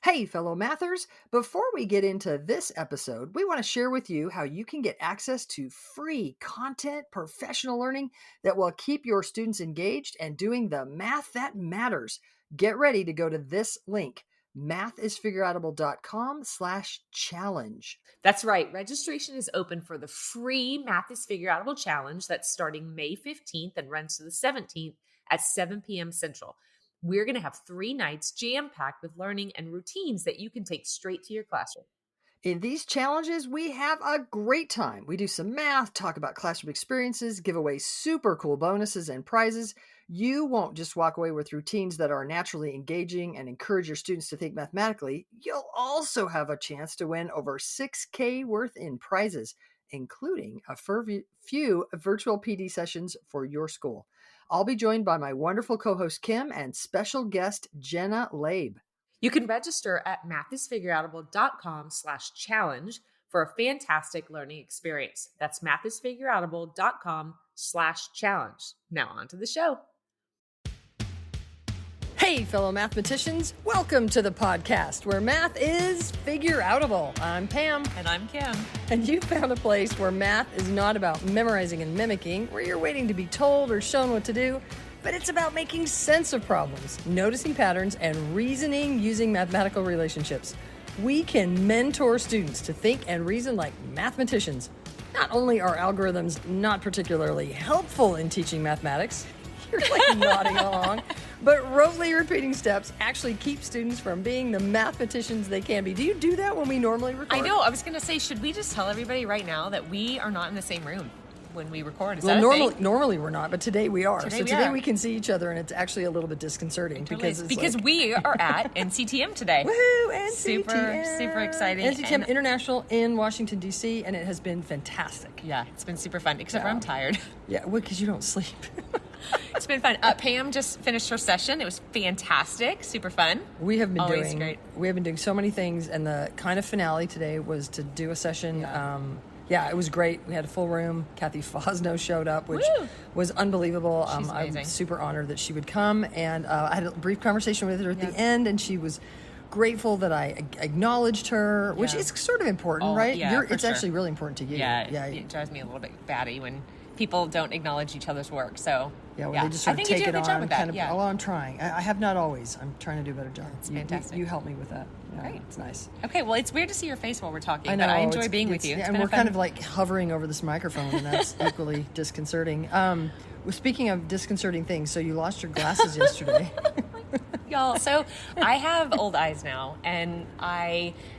Hey, fellow mathers! Before we get into this episode, we want to share with you how you can get access to free content, professional learning that will keep your students engaged and doing the math that matters. Get ready to go to this link, mathisfigureoutable.com/challenge. That's right. Registration is open for the free Math is Figureoutable Challenge that's starting May 15th and runs to the 17th at 7 p.m. Central. We're going to have 3 nights jam-packed with learning and routines that you can take straight to your classroom. In these challenges, we have a great time. We do some math, talk about classroom experiences, give away super cool bonuses and prizes. You won't just walk away with routines that are naturally engaging and encourage your students to think mathematically. You'll also have a chance to win over $6,000 worth in prizes, including a few virtual PD sessions for your school. I'll be joined by my wonderful co-host Kim and special guest Jenna Labe. You can register at mathisfigureoutable.com/challenge for a fantastic learning experience. That's mathisfigureoutable.com/challenge. Now on to the show. Hey, fellow mathematicians, welcome to the podcast where math is figure-outable. I'm Pam. And I'm Kim. And you found a place where math is not about memorizing and mimicking, where you're waiting to be told or shown what to do, but it's about making sense of problems, noticing patterns, and reasoning using mathematical relationships. We can mentor students to think and reason like mathematicians. Not only are algorithms not particularly helpful in teaching mathematics, you're like nodding along, but rotely repeating steps actually keep students from being the mathematicians they can be. Do you do that when we normally record? I know. I was going to say, should we just tell everybody right now that we are not in the same room when we record? Is that a thing? Normally we're not, but today we are. Today we can see each other, and it's actually a little bit disconcerting because we are at NCTM today. Woohoo! NCTM. Super exciting. NCTM International in Washington, D.C., and it has been fantastic. Yeah, it's been super fun, except for I'm tired. Yeah, well, because you don't sleep. It's been fun. Pam just finished her session. It was fantastic, super fun. We have been great. We have been doing so many things, and the kind of finale today was to do a session. Yeah, it was great. We had a full room. Kathy Fosno showed up, which was unbelievable. She's amazing. I'm super honored that she would come, and I had a brief conversation with her at the end, and she was grateful that I acknowledged her, which is sort of important, right? Yeah, it's actually really important to you. Yeah, it drives me a little bit batty when people don't acknowledge each other's work. So they just sort of take it on. Yeah. Oh, I'm trying. I have not always. I'm trying to do a better job. It's fantastic. You help me with that. Yeah, great. It's nice. Okay, well, it's weird to see your face while we're talking, I know, but I enjoy being with you. And we're kind of like hovering over this microphone, and that's equally disconcerting. Well, speaking of disconcerting things, so you lost your glasses yesterday. Y'all, so I have old eyes now, and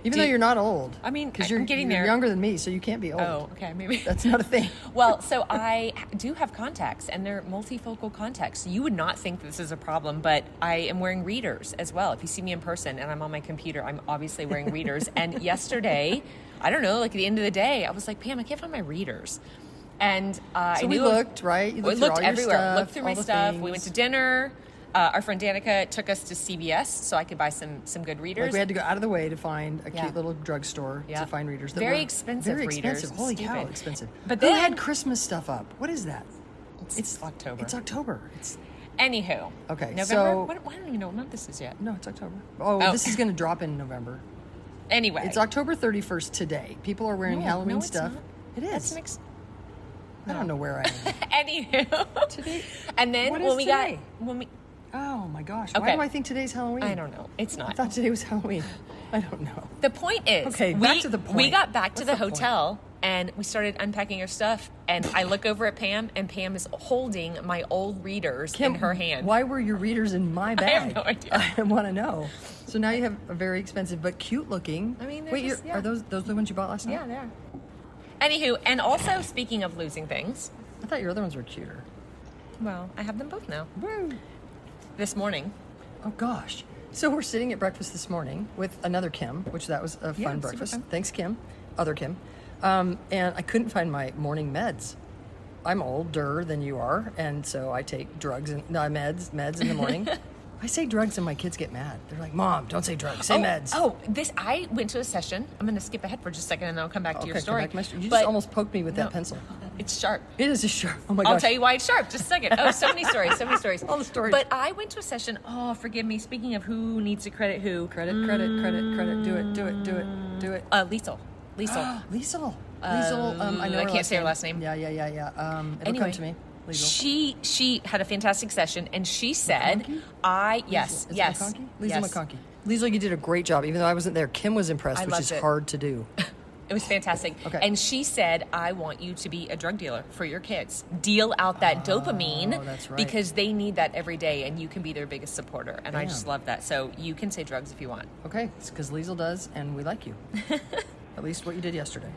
Even though you're not old. I mean, because I'm you're getting there. Younger than me, so you can't be old. Oh, okay, maybe. That's not a thing. Well, so I do have contacts, and they're multifocal contacts. You would not think this is a problem, but I am wearing readers as well. If you see me in person and I'm on my computer, I'm obviously wearing readers. And yesterday, I don't know, like at the end of the day, I was like, Pam, I can't find my readers. And so we looked, right? You We looked everywhere. Stuff, looked through my stuff. We went to dinner. Our friend Danica took us to CVS so I could buy some good readers. Like we had to go out of the way to find a cute little drugstore to find readers. Very expensive readers. Holy cow, expensive. But who had Christmas stuff up? What is that? It's October. It's October. Anywho. Okay, November? so... I don't even know what month this is yet. No, it's October. Oh, this is going to drop in November. Anyway. It's October 31st today. People are wearing Halloween stuff. Not. It is. That's I don't know where I am. Anywho. Today? And then when we... Oh my gosh. Okay. Why do I think today's Halloween? I don't know. It's not. I thought today was Halloween. I don't know. The point is, back to the point. We got back to the hotel and we started unpacking our stuff, and I look over at Pam, and Pam is holding my old readers in her hand. Why were your readers in my bag? I have no idea. I want to know. So now you have a very expensive but cute looking. I mean, are those the ones you bought last night? Yeah, they are. Anywho, and also speaking of losing things. I thought your other ones were cuter. Well, I have them both now. Woo! This morning. Oh gosh. So we're sitting at breakfast this morning with another Kim, which that was a fun breakfast. Fun. Thanks, Kim. Other Kim. And I couldn't find my morning meds. I'm older than you are, and so I take drugs and meds in the morning. I say drugs and my kids get mad. They're like, Mom, don't say drugs, say meds. I went to a session. I'm going to skip ahead for just a second and then I'll come back to your story. You just almost poked me with that pencil. It's sharp. It is a sharp. Oh my gosh. I'll tell you why it's sharp. Just a second. Oh, so many stories. All the stories. But I went to a session. Oh, forgive me. Speaking of who needs to credit who. Credit. Do it. Liesel. Liesel. I know I can't say her last name. Yeah. It'll come to me. Liesel. She had a fantastic session, and she said, yes. Liesel McConkey. Liesel, you did a great job. Even though I wasn't there, Kim was impressed, which is hard to do. It was fantastic. Okay. And she said, I want you to be a drug dealer for your kids. Deal out that dopamine that's right. because they need that every day, and you can be their biggest supporter. And I just love that. So you can say drugs if you want. Okay, it's because Liesel does, and we like you. At least what you did yesterday.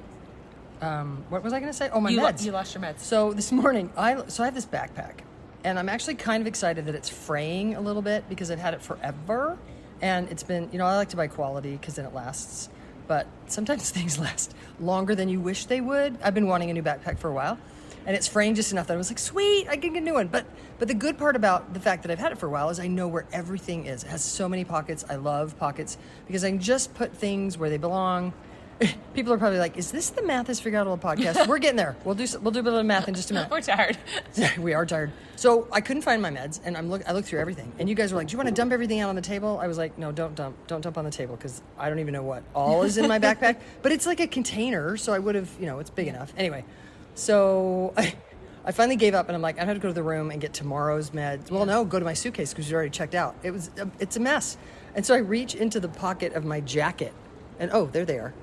What was I going to say? Oh, my meds. You lost your meds. So this morning, I have this backpack, and I'm actually kind of excited that it's fraying a little bit because I've had it forever, and it's been, I like to buy quality because then it lasts, but sometimes things last longer than you wish they would. I've been wanting a new backpack for a while, and it's fraying just enough that I was like, sweet, I can get a new one. But the good part about the fact that I've had it for a while is I know where everything is. It has so many pockets. I love pockets because I can just put things where they belong. People are probably like, is this the Math is Figured Out All podcast? We're getting there. We'll do a bit of math in just a minute. We're tired. We are tired. So I couldn't find my meds, and I looked through everything. And you guys were like, do you want to dump everything out on the table? I was like, no, don't dump on the table because I don't even know what all is in my backpack. But it's like a container, so I would have, it's big enough. Anyway, so I finally gave up, and I'm like, I have to go to the room and get tomorrow's meds. Well, no, go to my suitcase because you already checked out. It's a mess. And so I reach into the pocket of my jacket, and there they are.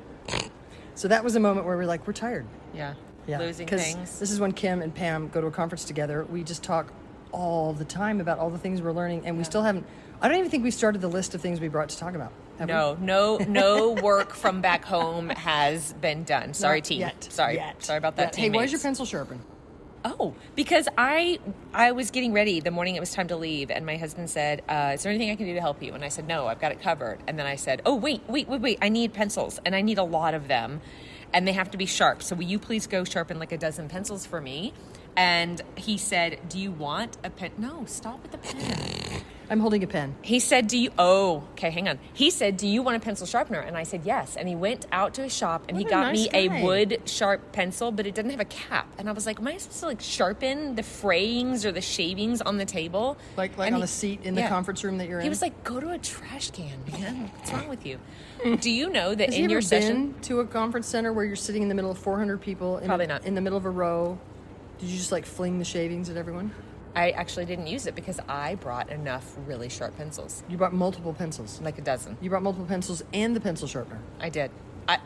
So that was a moment where we're like, we're tired. Yeah. Losing because things. This is when Kim and Pam go to a conference together. We just talk all the time about all the things we're learning, and we still haven't. I don't even think we started the list of things we brought to talk about. No work from back home has been done. Sorry, team. Sorry about that. Hey, where's your pencil sharpen? Oh, because I was getting ready the morning it was time to leave, and my husband said, is there anything I can do to help you? And I said, no, I've got it covered. And then I said, oh, wait, I need pencils, and I need a lot of them, and they have to be sharp. So will you please go sharpen like a dozen pencils for me? And he said, do you want a pen? No, stop with the pen. I'm holding a pen. He said, hang on. He said, do you want a pencil sharpener? And I said, yes. And he went out to his shop and he got me a wood sharp pencil, but it doesn't have a cap. And I was like, am I supposed to sharpen the frayings or the shavings on the table? Like on the seat in the conference room that you're in? He was like, go to a trash can, man. What's wrong with you? Do you know that Has in he your ever session... been to a conference center where you're sitting in the middle of 400 people? Probably not. In the middle of a row? Did you just fling the shavings at everyone? I actually didn't use it because I brought enough really sharp pencils. You brought multiple pencils? Like a dozen. You brought multiple pencils and the pencil sharpener? I did.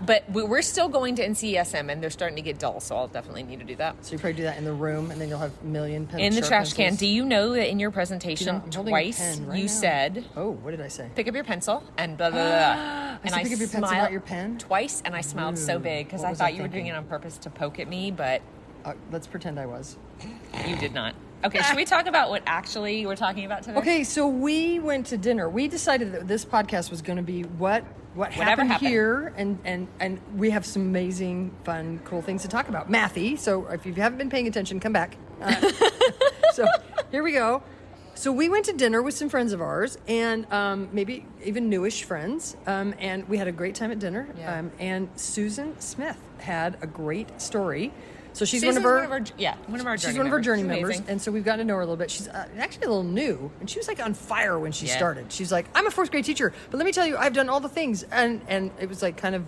But we're still going to NCTM, and they're starting to get dull, so I'll definitely need to do that. So you probably do that in the room, and then you'll have a million pencils. In the trash can. Do you know that in your presentation twice you said... Oh, what did I say? Pick up your pencil and blah, blah, blah. And I pick up your pencil, not your pen? Twice, and I smiled so big because I thought you were doing it on purpose to poke at me, but... let's pretend I was. You did not. Okay, should we talk about what actually we're talking about today? Okay, so we went to dinner. We decided that this podcast was going to be what happened here, and we have some amazing, fun, cool things to talk about. Mathy, so if you haven't been paying attention, come back. So here we go. So we went to dinner with some friends of ours, and maybe even newish friends, and we had a great time at dinner. Yeah. And Susan Smith had a great story. So she's Susan's one of our journey members, amazing. and so we've gotten to know her a little bit. She's actually a little new, and she was on fire when she started. She's like, I'm a fourth grade teacher, but let me tell you, I've done all the things, and it was kind of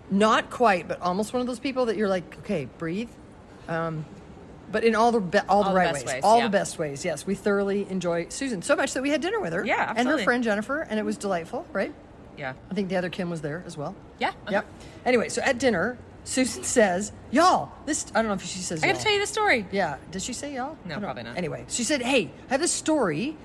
not quite, but almost one of those people that you're like, okay, breathe, but in all the right ways, all the best ways. Yes, we thoroughly enjoy Susan so much that we had dinner with her, and her friend Jennifer, and it was delightful, right? Yeah, I think the other Kim was there as well. Yeah, Yep. Anyway, so at dinner, Susan says, y'all, I don't know if she says I y'all. got to tell you the story. Yeah. Did she say y'all? No, probably not. Anyway, she said, hey, I have this story.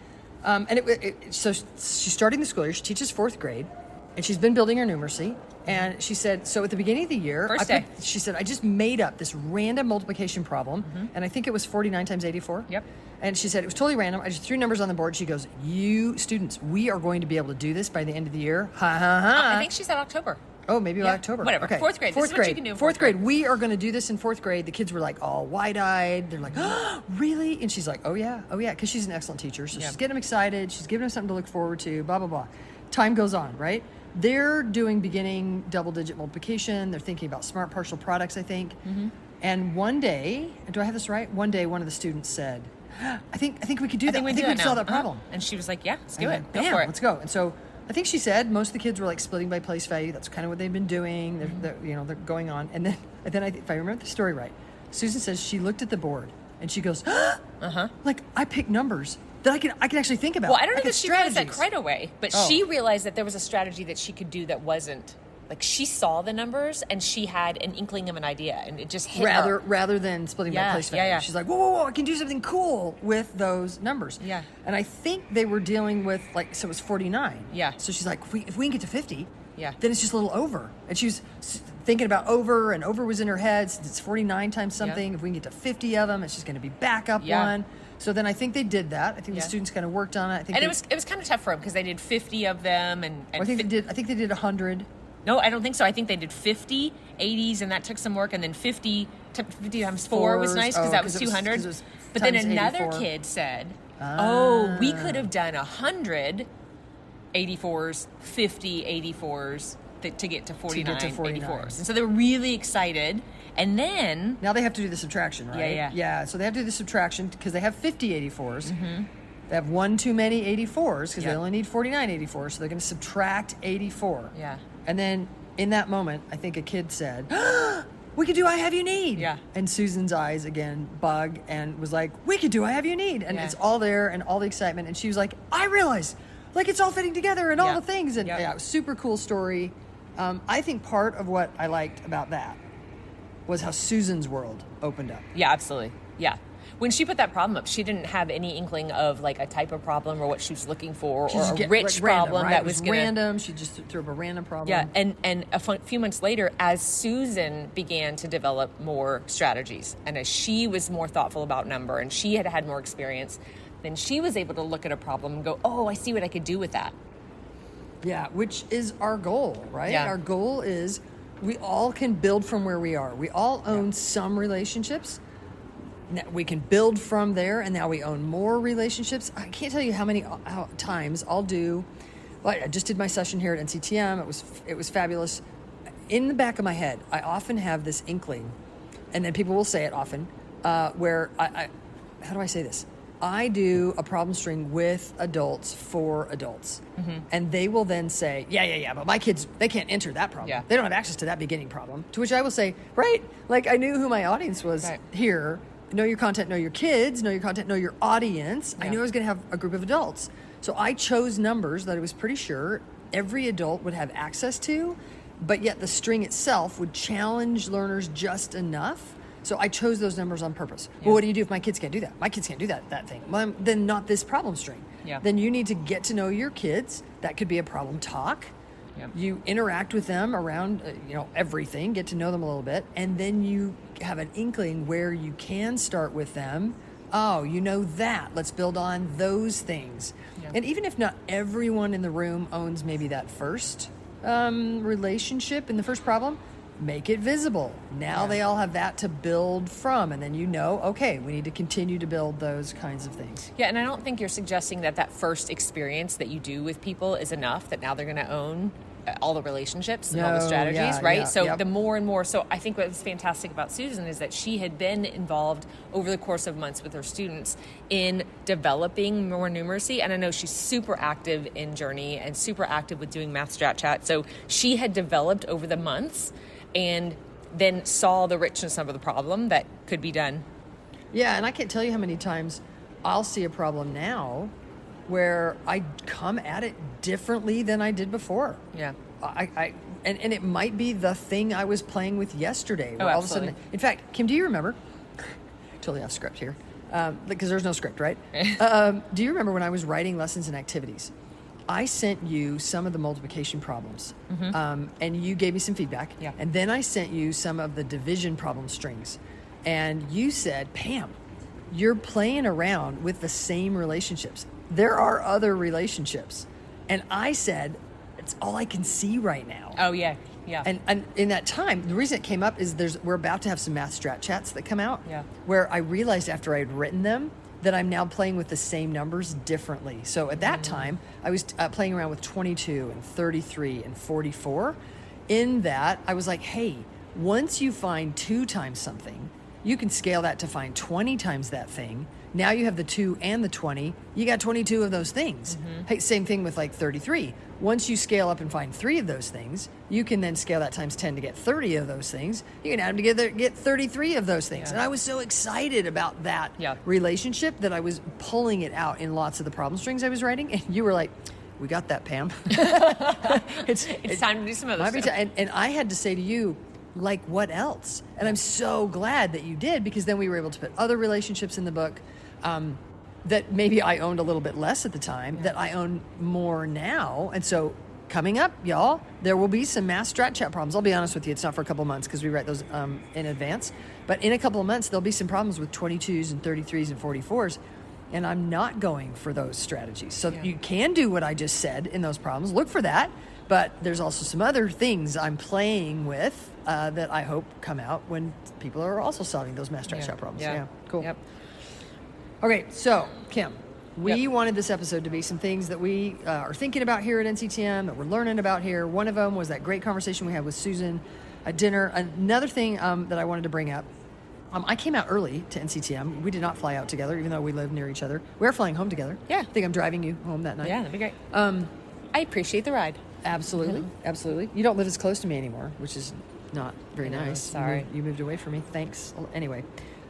So she's starting the school year. She teaches fourth grade, and she's been building her numeracy. And she said, so at the beginning of the year, First day. She said, I just made up this random multiplication problem, and I think it was 49 times 84. Yep. And she said, it was totally random. I just threw numbers on the board. She goes, you students, we are going to be able to do this by the end of the year. Ha, ha, ha. I think she said October. Oh, maybe October. Whatever. Okay. Fourth grade. This is what you can do in fourth grade. We are going to do this in fourth grade. The kids were all wide-eyed. They're like, oh, really? And she's like, oh, yeah, because she's an excellent teacher. So she's getting them excited. She's giving them something to look forward to, blah, blah, blah. Time goes on, right? They're doing beginning double-digit multiplication. They're thinking about smart partial products, I think. And one day, do I have this right? One day, one of the students said, I think we could do that. I think we can solve that problem. And she was like, yeah, let's do it. Go for it. Let's go. And so I think she said most of the kids were like splitting by place value. That's kind of what they've been doing. They're they're going on. And then if I remember the story right, Susan says she looked at the board and she goes, like I picked numbers that I can actually think about. Well, I don't know that she realized that right away, but she realized that there was a strategy that she could do that wasn't. Like, she saw the numbers and she had an inkling of an idea, and it just hit her. Rather than splitting by place value. Yeah. She's like, whoa, I can do something cool with those numbers. Yeah. And I think they were dealing with, so it was 49. Yeah. So she's like, if we can get to 50, then it's just a little over. And she was thinking about over, and over was in her head. Since it's 49 times something. If we can get to 50 of them, it's just going to be back up one. So then I think they did that. I think the students kind of worked on it. It was kind of tough for them because they did 50 of them. I think they did 100. No, I don't think so. I think they did 50, 80s, and that took some work. And then 50 times 4 was nice because that was 200. But then another kid said, we could have done 100 84s, 50 84s to get to 49 84s. And so they were really excited. And then... Now they have to do the subtraction, right? Yeah. So they have to do the subtraction because they have 50 84s. Mm-hmm. They have one too many 84s because they only need 49 84s. So they're going to subtract 84. Yeah. And then in that moment, I think a kid said, we could do I Have You Need. Yeah. And Susan's eyes again bug and was like, we could do I Have You Need. And it's all there and all the excitement. And she was like, I realized, like, it's all fitting together and all the things. And it was a super cool story. I think part of what I liked about that was how Susan's world opened up. Yeah, absolutely. Yeah. When she put that problem up, she didn't have any inkling of like a type of problem or what she was looking for, or a rich problem random, right? that was going to... random. She just threw up a random problem. Yeah, and a few months later, as Susan began to develop more strategies, and as she was more thoughtful about number, and she had more experience, then she was able to look at a problem and go, oh, I see what I could do with that. Yeah, which is our goal, right? Yeah. Our goal is we all can build from where we are. We all own some relationships. Now we can build from there, and now we own more relationships. I can't tell you how times I'll do. Well, I just did my session here at NCTM. It was fabulous. In the back of my head, I often have this inkling, and then people will say it often, where I how do I say this? I do a problem string with adults for adults, and they will then say, yeah, but my kids, they can't enter that problem. Yeah. They don't have access to that beginning problem. To which I will say, right, like I knew who my audience was here. Know your content, know your kids, know your content, know your audience. I knew I was going to have a group of adults. So I chose numbers that I was pretty sure every adult would have access to, but yet the string itself would challenge learners just enough. So I chose those numbers on purpose. Well, what do you do if my kids can't do that? My kids can't do that thing. Well, then not this problem string. Yeah. Then you need to get to know your kids. That could be a problem talk. Yep. You interact with them around, everything, get to know them a little bit, and then you have an inkling where you can start with them. Oh, you know that. Let's build on those things. Yep. And even if not everyone in the room owns maybe that first relationship in the first problem, make it visible. Now they all have that to build from, and then okay, we need to continue to build those kinds of things. Yeah, and I don't think you're suggesting that first experience that you do with people is enough, that now they're going to own all the relationships and all the strategies, right? The more and more. So I think what was fantastic about Susan is that she had been involved over the course of months with her students in developing more numeracy. And I know she's super active in Journey and super active with doing Math Strat Chat. So she had developed over the months and then saw the richness of the problem that could be done. Yeah, and I can't tell you how many times I'll see a problem now where I come at it differently than I did before. Yeah. And it might be the thing I was playing with yesterday. Oh, all absolutely. Of a sudden, in fact, Kim, do you remember? Totally off script here, because there's no script, right? Do you remember when I was writing lessons and activities? I sent you some of the multiplication problems, and you gave me some feedback. Yeah. And then I sent you some of the division problem strings, and you said, Pam, you're playing around with the same relationships. There are other relationships. And I said, it's all I can see right now. Oh, yeah. And in that time, the reason it came up is we're about to have some Math Strat Chats that come out where I realized after I had written them that I'm now playing with the same numbers differently. So at that time, I was playing around with 22 and 33 and 44. In that, I was like, hey, Once you find 2 times something, you can scale that to find 20 times that thing. Now you have the 2 and the 20. You got 22 of those things. Hey, same thing with like 33. Once you scale up and find 3 of those things, you can then scale that times 10 to get 30 of those things. You can add them together, get 33 of those things. And I was so excited about that relationship that I was pulling it out in lots of the problem strings I was writing. And you were like, we got that, Pam. It's time to do some other stuff. And I had to say to you, like, what else? And I'm so glad that you did, because then we were able to put other relationships in the book that maybe I owned a little bit less at the time, that I own more now. And so coming up, y'all, there will be some mass strat chat problems. I'll be honest with you, it's not for a couple of months because we write those in advance. But in a couple of months, there'll be some problems with 22s and 33s and 44s. And I'm not going for those strategies. So you can do what I just said in those problems. Look for that. But there's also some other things I'm playing with that I hope come out when people are also solving those mass strat chat problems. Yeah, cool. Yep. Okay, so Kim, we wanted this episode to be some things that we are thinking about here at NCTM, that we're learning about here. One of them was that great conversation we had with Susan at dinner. Another thing that I wanted to bring up, I came out early to NCTM. We did not fly out together, even though we live near each other. We're flying home together. Yeah. I think I'm driving you home that night. Yeah, that'd be great. I appreciate the ride. Absolutely, absolutely. You don't live as close to me anymore, which is not very nice. Sorry. You moved away from me. Thanks. Anyway,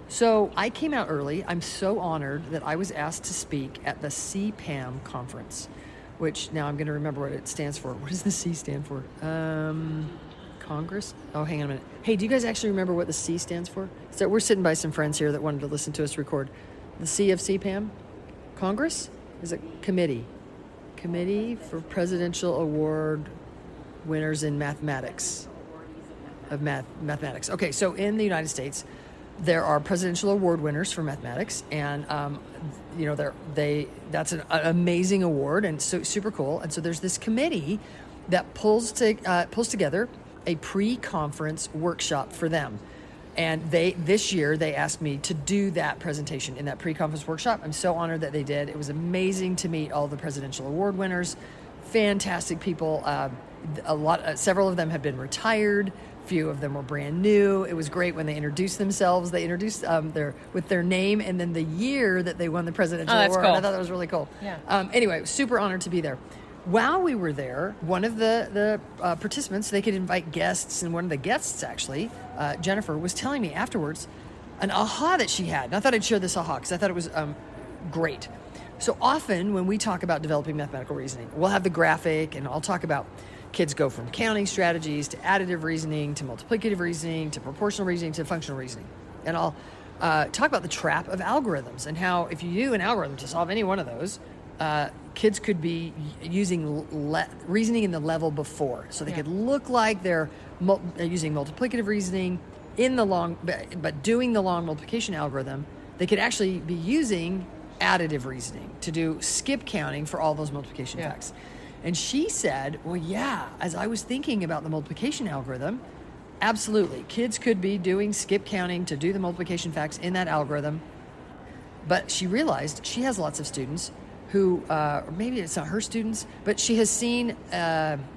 so I came out early. I'm so honored that I was asked to speak at the CPAM conference, which now I'm going to remember what it stands for. What does the C stand for? Congress? Oh, hang on a minute. Hey, do you guys actually remember what the C stands for? So we're sitting by some friends here that wanted to listen to us record. The C of CPAM? Congress? Is it committee? Committee for Presidential Award Winners in Mathematics. Mathematics. Okay, so in the United States, there are presidential award winners for mathematics, and that's an amazing award and so super cool. And so there's this committee that pulls together a pre-conference workshop for them. And this year they asked me to do that presentation in that pre-conference workshop. I'm so honored that they did. It was amazing to meet all the presidential award winners. Fantastic people. Several of them have been retired. Few of them were brand new. It was great when they introduced themselves. They introduced with their name and then the year that they won the presidential award. Cool. I thought that was really cool. Yeah. Anyway, super honored to be there. While we were there, one of the participants, they could invite guests, and one of the guests actually, Jennifer, was telling me afterwards an aha that she had. And I thought I'd share this aha because I thought it was great. So often when we talk about developing mathematical reasoning, we'll have the graphic, and I'll talk about kids go from counting strategies to additive reasoning to multiplicative reasoning to proportional reasoning to functional reasoning. And I'll talk about the trap of algorithms and how if you do an algorithm to solve any one of those, kids could be using reasoning in the level before. So they could look like they're using multiplicative reasoning in the long, but doing the long multiplication algorithm. They could actually be using additive reasoning to do skip counting for all those multiplication facts. And she said, well, yeah, as I was thinking about the multiplication algorithm, absolutely, kids could be doing skip counting to do the multiplication facts in that algorithm. But she realized she has lots of students who, or maybe it's not her students, but she has seen,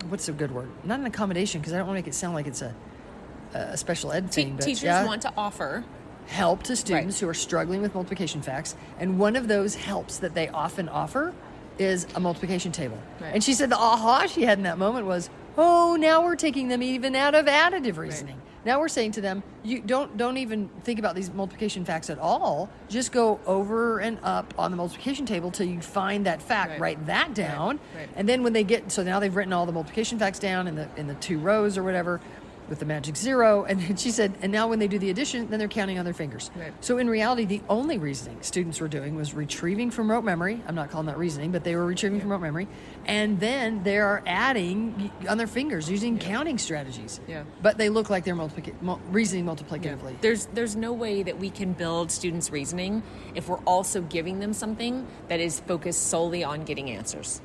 what's a good word? Not an accommodation, because I don't want to make it sound like it's a special ed thing. But teachers want to offer help to students who are struggling with multiplication facts. And one of those helps that they often offer is a multiplication table. Right. And she said the aha she had in that moment was, oh, now we're taking them even out of additive reasoning. Right. Now we're saying to them, you don't even think about these multiplication facts at all. Just go over and up on the multiplication table till you find that fact. Right. Write that down. Right. And then when they get, so now they've written all the multiplication facts down in the 2 rows or whatever with the magic 0. And then she said, and now when they do the addition, then they're counting on their fingers. Right. So in reality, the only reasoning students were doing was retrieving from rote memory. I'm not calling that reasoning, but they were retrieving from rote memory. And then they are adding on their fingers using counting strategies. Yeah. But they look like they're reasoning multiplicatively. Yeah. There's no way that we can build students' reasoning if we're also giving them something that is focused solely on getting answers.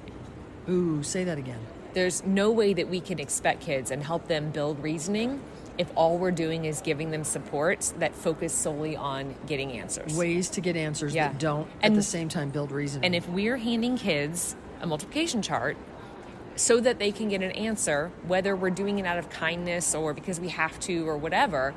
Ooh, say that again. There's no way that we can expect kids and help them build reasoning if all we're doing is giving them supports that focus solely on getting answers. Ways to get answers that don't at the same time build reasoning. And if we're handing kids a multiplication chart so that they can get an answer, whether we're doing it out of kindness or because we have to or whatever.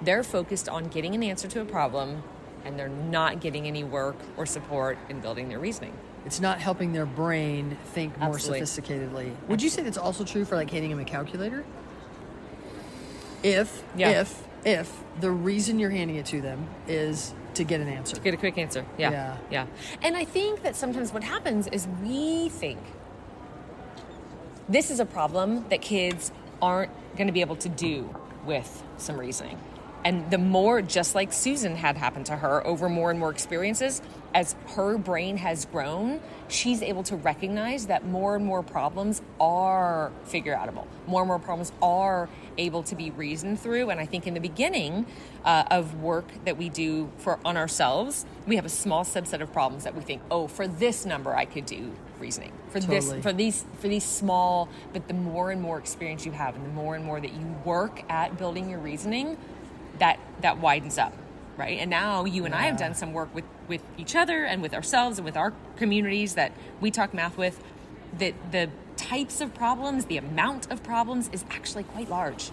They're focused on getting an answer to a problem, and they're not getting any work or support in building their reasoning. It's not helping their brain think more Absolutely. sophisticatedly. Would you say that's also true for like handing them a calculator? If the reason you're handing it to them is to get an answer. Get a quick answer. Yeah. And I think that sometimes what happens is we think this is a problem that kids aren't going to be able to do with some reasoning. And the more, just like Susan had happened to her over more and more experiences, as her brain has grown, she's able to recognize that more and more problems are figure-outable. More and more problems are able to be reasoned through. And I think in the beginning of work that we do on ourselves, we have a small subset of problems that we think, oh, for this number I could do reasoning. For these small, but the more and more experience you have and the more and more that you work at building your reasoning, that widens up, right? And now you and I have done some work with each other and with ourselves and with our communities that we talk math with, that the types of problems, the amount of problems is actually quite large.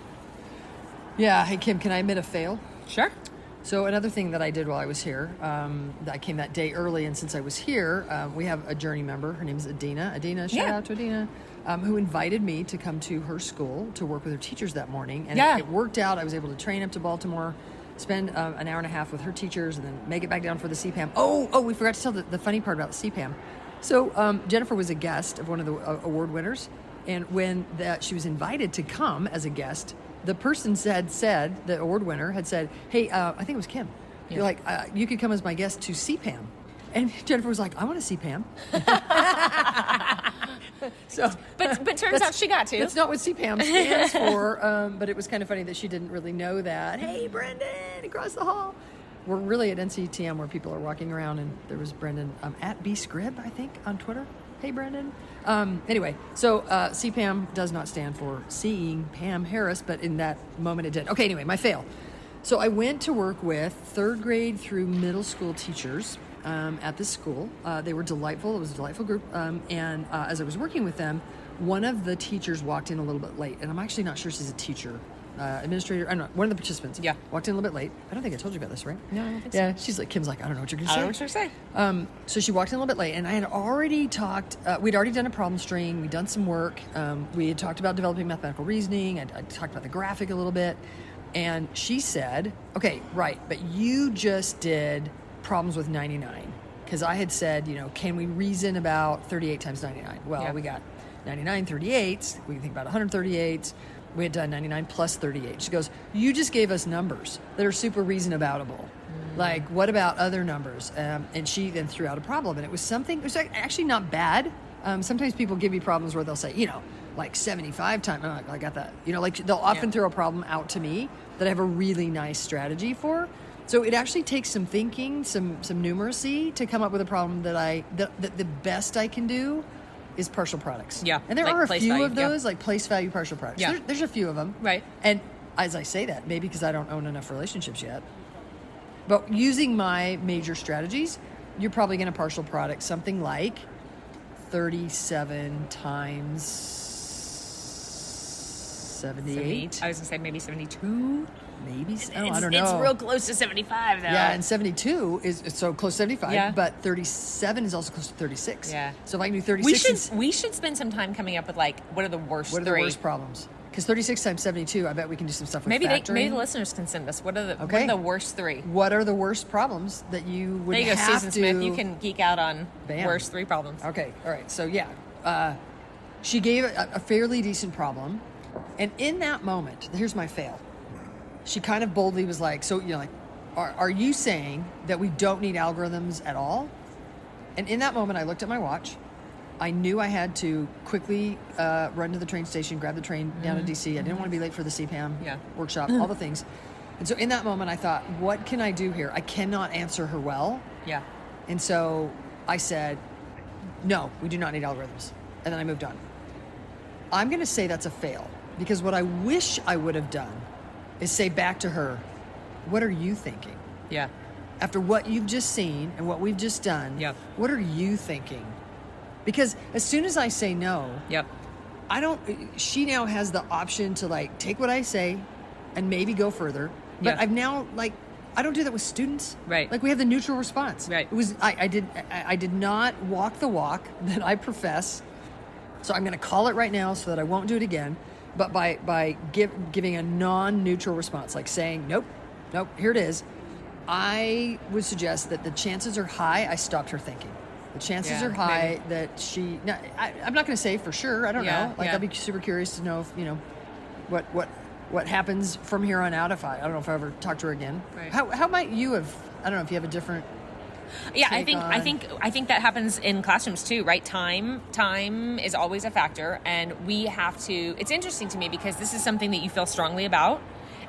Yeah. Hey, Kim, can I admit a fail? Sure. So another thing that I did while I was here, I came that day early, and since I was here, we have a Journey member. Her name is Adina. Adina, shout out to Adina, who invited me to come to her school to work with her teachers that morning. And it worked out. I was able to train up to Baltimore, spend an hour and a half with her teachers, and then make it back down for the CPAM. Oh, we forgot to tell the funny part about the CPAM. So Jennifer was a guest of one of the award winners, and when she was invited to come as a guest, the person said, the award winner had said, hey, I think it was Kim. You're like, you could come as my guest to CPAM. And Jennifer was like, I want to CPAM. But turns out she got to. That's not what CPAM stands for. But it was kind of funny that she didn't really know that. Hey, Brendan, across the hall. We're really at NCTM where people are walking around, and there was Brendan at bscrib, I think, on Twitter. Hey, Brendan. Anyway, so CPAM does not stand for Seeing Pam Harris, but in that moment it did. Okay, anyway, my fail. So I went to work with third grade through middle school teachers at this school. They were delightful. It was a delightful group. And as I was working with them, one of the teachers walked in a little bit late. And I'm actually not sure she's a teacher. Administrator, I don't know, one of the participants walked in a little bit late. I don't think I told you about this, right? No, I don't think so. Yeah, she's like, Kim's like, I don't know what you're going to say. I don't know what you're going to say. So she walked in a little bit late, and I had already talked, we'd already done a problem string, we'd done some work, we had talked about developing mathematical reasoning, I talked about the graphic a little bit, and she said, okay, right, but you just did problems with 99, because I had said, can we reason about 38 times 99? Well, we got 99 38s, we can think about 138s, we had done 99 plus 38. She goes, you just gave us numbers that are super reason aboutable. Like, what about other numbers? And she then threw out a problem. And it was actually not bad. Sometimes people give me problems where they'll say, like 75 times. I'm like, I got that. Like they'll often throw a problem out to me that I have a really nice strategy for. So it actually takes some thinking, some numeracy to come up with a problem that the best I can do is partial products. Yeah. And there are a few of those, like place value partial products. Yeah. There's a few of them. Right. And as I say that, maybe because I don't own enough relationships yet, but using my major strategies, you're probably going to partial product something like 37 times 78. I was going to say maybe 72. Maybe. I don't know. It's real close to 75, though. Yeah, and 72 is so close to 75, Yeah. but 37 is also close to 36. Yeah. So if I can do 36... We should spend some time coming up with, like, what are the worst What are the worst problems? Because 36 times 72, I bet we can do some stuff with factoring. Maybe the listeners can send us. What are the worst three? What are the worst problems that you would there you go, have Susan to... Smith. You can geek out on Bam. worst three problems. Okay, all right. So, she gave a fairly decent problem. And in that moment, here's my fail. She kind of boldly was like, so, are you saying that we don't need algorithms at all? And in that moment, I looked at my watch. I knew I had to quickly run to the train station, grab the train down to DC. I didn't want to be late for the CPAM workshop, all the things. And so in that moment, I thought, what can I do here? I cannot answer her well. Yeah. And so I said, no, we do not need algorithms. And then I moved on. I'm going to say that's a fail, because what I wish I would have done is say back to her, what are you thinking? Yeah. After what you've just seen and what we've just done, what are you thinking? Because as soon as I say no, she now has the option to like take what I say and maybe go further. But Yeah. I've now like, I don't do that with students. Right. Like we have the neutral response. Right. It was, I did not walk the walk that I profess. So I'm going to call it right now so that I won't do it again. But by giving a non-neutral response, like saying, nope, here it is, I would suggest that the chances are high I stopped her thinking. The chances are high that she... Now, I'm not going to say for sure. I don't know. Like, I'll be super curious to know if, what happens from here on out. I don't know if I ever talk to her again. Right. How might you have... I don't know if you have a different... Yeah, I think that happens in classrooms too, right? Time is always a factor, and we have to. It's interesting to me because this is something that you feel strongly about,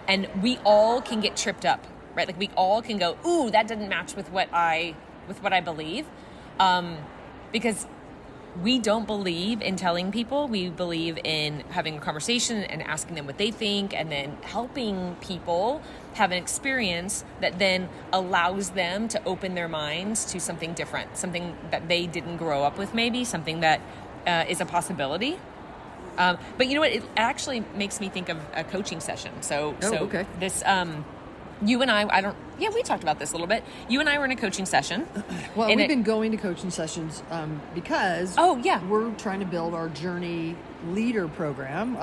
and we all can get tripped up, right? Like we all can go, "Ooh, that didn't match with what I believe," because we don't believe in telling people. We believe in having a conversation and asking them what they think, and then helping people have an experience that then allows them to open their minds to something different, something that they didn't grow up with, maybe something that is a possibility. But you know what? It actually makes me think of a coaching session. Okay. This, you and I we talked about this a little bit. You and I were in a coaching session. Well, we've been going to coaching sessions because we're trying to build our Journey Leader program.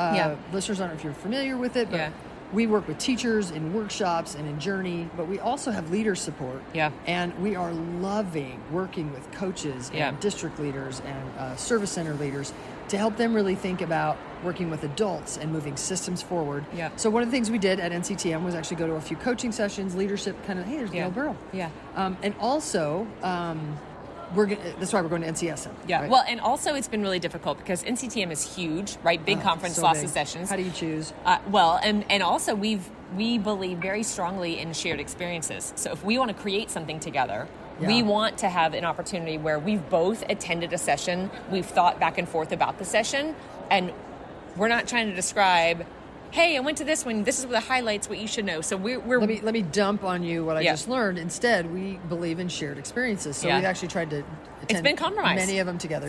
Listeners, I don't know if you're familiar with it, but we work with teachers in workshops and in Journey, but we also have leader support. Yeah. And we are loving working with coaches and district leaders and service center leaders to help them really think about working with adults and moving systems forward. Yeah. So one of the things we did at NCTM was actually go to a few coaching sessions, leadership kind of, hey, there's Gail Burrow. Yeah. And also, that's why we're going to NCSM. Yeah. Right? Well, and also it's been really difficult because NCTM is huge, right? Big conference, lots of sessions. How do you choose? And also we believe very strongly in shared experiences. So if we want to create something together, we want to have an opportunity where we've both attended a session, we've thought back and forth about the session, and we're not trying to describe, hey, I went to this one, this is the highlights, what you should know. So we're let me dump on you what I just learned. Instead, we believe in shared experiences. So we've actually tried to attend it's been compromised. Many of them together.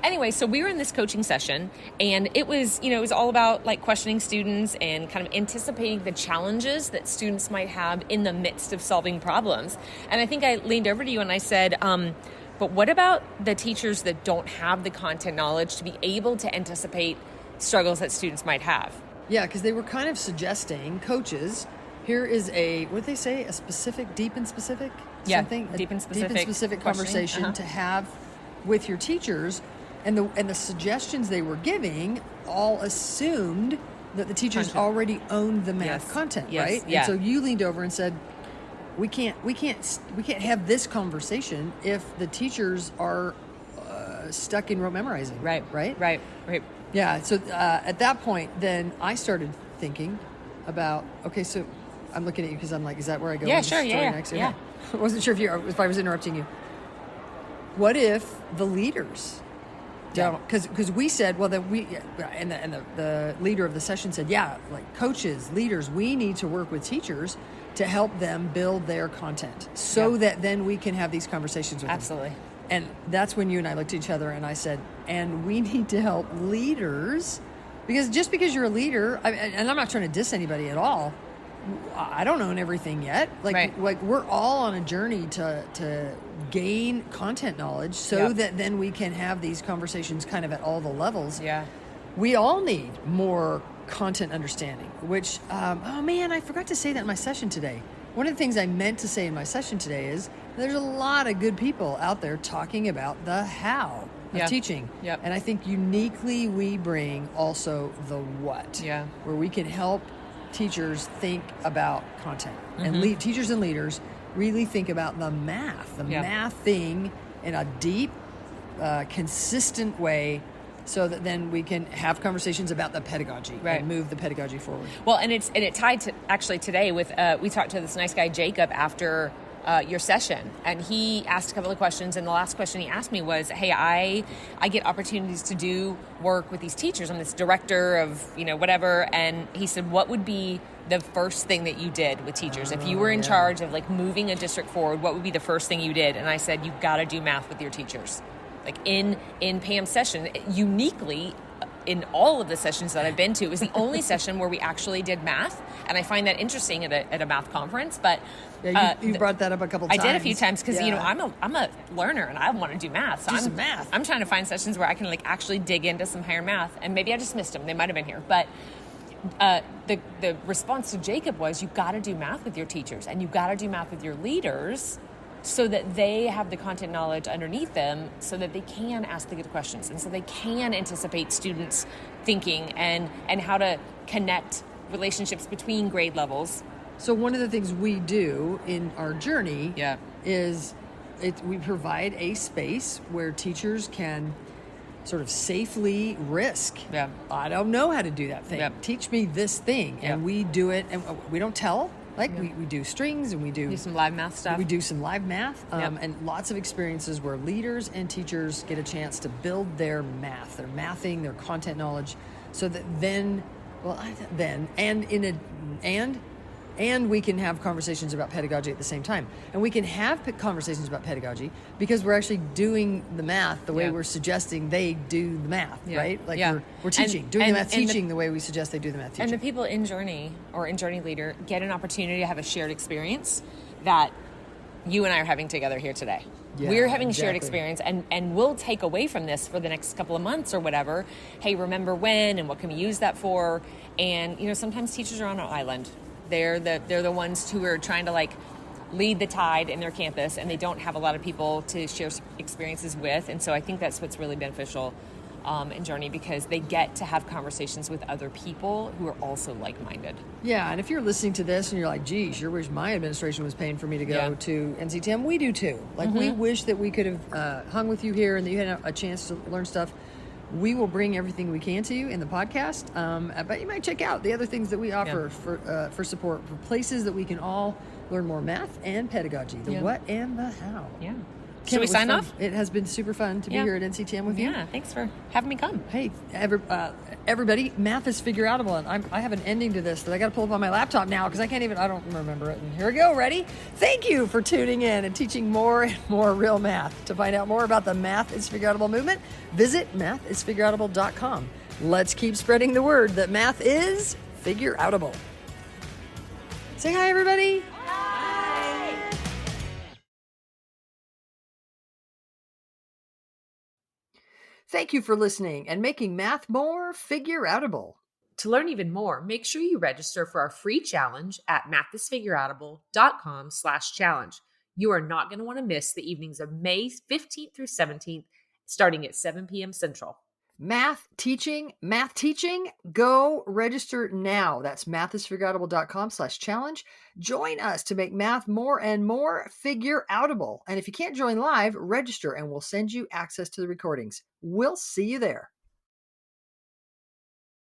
Anyway, so we were in this coaching session, and it was all about like questioning students and kind of anticipating the challenges that students might have in the midst of solving problems. And I think I leaned over to you and I said, but what about the teachers that don't have the content knowledge to be able to anticipate struggles that students might have? Yeah, because they were kind of suggesting, coaches, here is what did they say? A specific, deep and specific? Something? Deep and specific conversation to have with your teachers. And the suggestions they were giving all assumed that the teachers already owned the math content, right? Yeah. And so you leaned over and said, we can't have this conversation if the teachers are stuck in rote memorizing. Right. Yeah, so at that point, then I started thinking about, okay, so I'm looking at you because I'm like, is that where I go? Yeah, sure, next? Yeah. I wasn't sure if I was interrupting you. What if the leaders don't? Because we said, well, the leader of the session said, like coaches, leaders, we need to work with teachers to help them build their content so that then we can have these conversations with them. Absolutely. And that's when you and I looked at each other and I said, and we need to help leaders, because just because you're a leader, and I'm not trying to diss anybody at all, I don't own everything yet. Like we're all on a journey to gain content knowledge so that then we can have these conversations kind of at all the levels. Yeah. We all need more content understanding, which, I forgot to say that in my session today. One of the things I meant to say in my session today is there's a lot of good people out there talking about the how of teaching. Yep. And I think uniquely we bring also the what. Yeah. Where we can help teachers think about content. And teachers and leaders really think about the math thing in a deep, consistent way, so that then we can have conversations about the pedagogy and move the pedagogy forward. Well, and it tied to actually today with we talked to this nice guy Jacob after your session, and he asked a couple of questions, and the last question he asked me was, hey, I get opportunities to do work with these teachers. I'm this director of whatever, and he said, what would be the first thing that you did with teachers if you were in charge of like moving a district forward? What would be the first thing you did? And I said, you've got to do math with your teachers. Like in Pam's session, uniquely, in all of the sessions that I've been to, it was the only session where we actually did math. And I find that interesting at a math conference. But Yeah, you brought that up a couple times. I did a few times because, Yeah. I'm a learner and I want to do math. So some math. I'm trying to find sessions where I can like actually dig into some higher math. And maybe I just missed them. They might have been here. But the response to Jacob was, you've got to do math with your teachers and you've got to do math with your leaders so that they have the content knowledge underneath them so that they can ask the good questions and so they can anticipate students thinking and how to connect relationships between grade levels. So one of the things we do in our journey Yeah. is we provide a space where teachers can sort of safely risk. Yeah. I don't know how to do that thing. Yeah. Teach me this thing. Yeah. And we do it, and we don't tell. Like, we do strings, and we do Do some live math stuff. We do some live math, Yep. and lots of experiences where leaders and teachers get a chance to build their math, their mathing, their content knowledge, so that and we can have conversations about pedagogy at the same time. And we can have conversations about pedagogy because we're actually doing the math the way Yeah. we're suggesting they do the math, Yeah. right? Like Yeah. we're teaching, doing and- the math and the- teaching the way we suggest they do the math teaching. And the people in Journey or in Journey Leader get an opportunity to have a shared experience that you and I are having together here today. Yeah, We're having a shared exactly. experience and we'll take away from this for the next couple of months or whatever. Hey, remember when and what can we use that for? And, sometimes teachers are on an island. They're the ones who are trying to like lead the tide in their campus and they don't have a lot of people to share experiences with. And so I think that's what's really beneficial in Journey because they get to have conversations with other people who are also like-minded. Yeah, and if you're listening to this and you're like, geez, sure wish my administration was paying for me to go Yeah. to NCTM, we do too. Like, we wish that we could have hung with you here and that you had a chance to learn stuff. We will bring everything we can to you in the podcast, but you might check out the other things that we offer for support, for places that we can all learn more math and pedagogy, the what and the how. Yeah. Kim, Should it we was sign fun. off? It has been super fun to be Yeah. here at NCTM with you. Yeah, thanks for having me come. Hey, everybody, math is figure outable, and I have an ending to this that I got to pull up on my laptop now because I don't remember it. And here we go. Ready? Thank you for tuning in and teaching more and more real math. To find out more about the Math is Figure Outable movement, visit mathisfigureoutable.com. Let's keep spreading the word that math is figure outable. Say hi, everybody. Thank you for listening and making math more figure outable. To learn even more, make sure you register for our free challenge at mathisfigureoutable.com/challenge. You are not going to want to miss the evenings of May 15th through 17th, starting at 7 p.m. Central. Math teaching, go register now. That's mathisfigureoutable.com/challenge. Join us to make math more and more figure outable. And if you can't join live, register and we'll send you access to the recordings. We'll see you there.